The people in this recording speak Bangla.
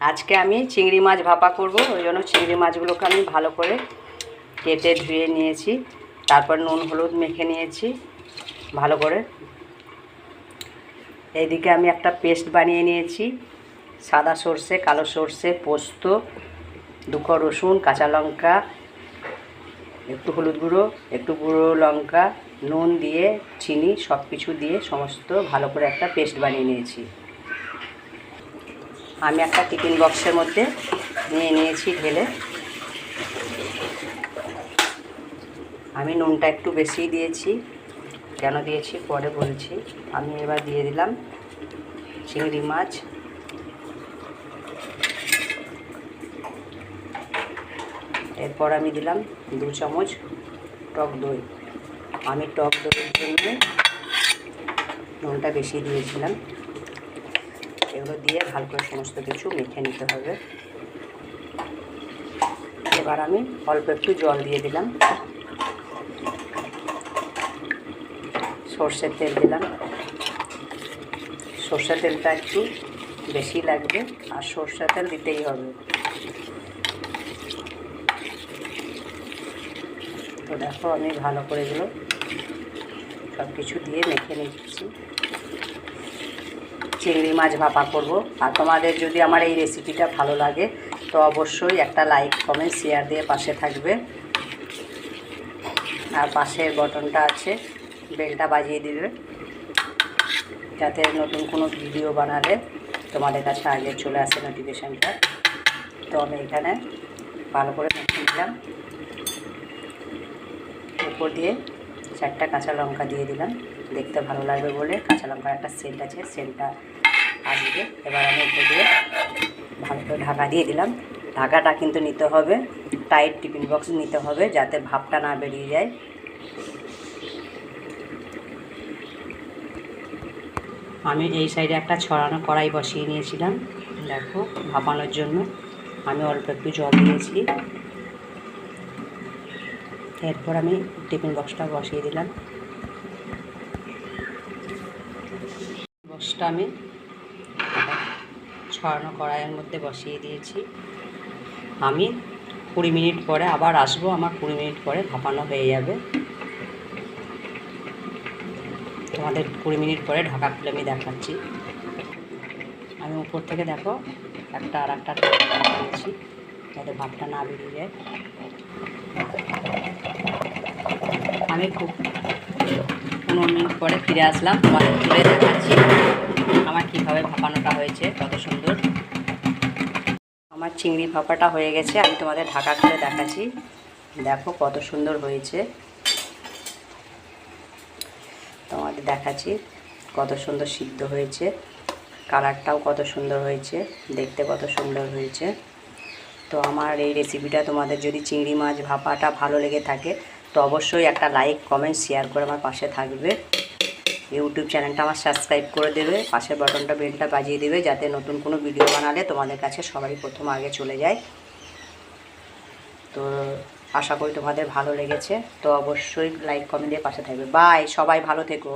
আজকে আমি চিংড়ি মাছ ভাপা করব, ওই জন্য চিংড়ি মাছগুলোকে আমি ভালো করে কেটে ধুয়ে নিয়েছি। তারপর নুন হলুদ মেখে নিয়েছি ভালো করে। এইদিকে আমি একটা পেস্ট বানিয়ে নিয়েছি, সাদা সর্ষে, কালো সর্ষে, পোস্ত, 2 কোয়া রসুন, কাঁচা লঙ্কা, একটু হলুদ গুঁড়ো, একটু গুঁড়ো লঙ্কা, নুন দিয়ে চিনি সব কিছু দিয়ে সমস্ত ভালো করে একটা পেস্ট বানিয়ে নিয়েছি। আমি একটা টিফিন বক্সের মধ্যে নিয়ে নিয়েছি ঢেলে। আমি নুনটা একটু বেশি দিয়েছি, কেন দিয়েছি পরে বলছি। আমি এবার দিয়ে দিলাম চিংড়ি মাছ, এরপর আমি দিলাম 2 চামচ টক দই। আমি টক দইয়ের জন্য নুনটা বেশি দিয়েছিলাম। এগুলো দিয়ে ভালো করে সমস্ত কিছু মেখে নিতে হবে। এবার আমি অল্প একটু জল দিয়ে দিলাম, সর্ষের তেল দিলাম। সর্ষের তেলটা একটু বেশি লাগবে, আর সর্ষের তেল দিতেই হবে। তো দেখো আমি ভালো করে এগুলো সব কিছু দিয়ে মেখে নিচ্ছি। চিংড়ি মাছ ভাপা করব। আর তোমাদের যদি আমার এই রেসিপিটা ভালো লাগে তো অবশ্যই একটা লাইক কমেন্ট শেয়ার দিয়ে পাশে থাকবে। আর পাশের বটনটা আছে, বেলটা বাজিয়ে দিবে, যাতে নতুন কোনো ভিডিও বানালে তোমাদের কাছে আগে চলে আসে নোটিফিকেশানটা। তো আমি এখানে ভালো করে মেখে দিলাম। উপর দিয়ে 4টা কাঁচা লঙ্কা দিয়ে দিলাম, দেখতে ভালো লাগবে বলে। কাঁচা লঙ্কার একটা সেন্ট আছে, সেন্টটা আসবে। এবার আমি উপর দিয়ে ভালো করে ঢাকা দিয়ে দিলাম। ঢাকাটা কিন্তু নিতে হবে টাইট, টিফিন বক্স নিতে হবে যাতে ভাপটা না বেরিয়ে যায়। আমি এই সাইডে একটা ছড়ানো কড়াই বসিয়ে নিয়েছিলাম, দেখো ভাপানোর জন্য। আমি অল্প একটু জল দিয়েছি। এরপর আমি টিফিন বক্সটা বসিয়ে দিলাম। বক্সটা আমি ছড়ানো কড়াইয়ের মধ্যে বসিয়ে দিয়েছি। আমি 20 মিনিট পরে আবার আসবো, আমার 20 মিনিট পরে ভাপানো হয়ে যাবে। তোমাদের 20 মিনিট পরে ঢাকা খুলে আমি দেখাচ্ছি। আমি উপর থেকে দেখো একটা আর একটা দিয়েছি যাতে ভাপটা না বেরিয়ে যায়। আমি 15 মিনিট পরে ফিরে আসলাম, তোমাদের খুলে দেখাচ্ছি আমার কীভাবে ভাপানোটা হয়েছে, কত সুন্দর। আমার চিংড়ি ভাপাটা হয়ে গেছে, আমি তোমাদের ঢাকা খুলে দেখাচ্ছি। দেখো কত সুন্দর হয়েছে, তোমাদের দেখাচ্ছি কত সুন্দর সিদ্ধ হয়েছে। কালারটাও কত সুন্দর হয়েছে, দেখতে কত সুন্দর হয়েছে। তো আমার এই রেসিপিটা তোমাদের যদি চিংড়ি মাছ ভাপাটা ভালো লেগে থাকে তো অবশ্যই একটা লাইক কমেন্ট শেয়ার করে আমার পাশে থাকবে। ইউটিউব চ্যানেলটা আমার সাবস্ক্রাইব করে দেবে, পাশের বাটনটা বেলটা বাজিয়ে দেবে যাতে নতুন কোনো ভিডিও বানালে তোমাদের কাছে সবারই প্রথম আগে চলে যায়। তো আশা করি তোমাদের ভালো লেগেছে। তো অবশ্যই লাইক কমেন্ট দিয়ে পাশে থাকবে। বাই, সবাই ভালো থেকো।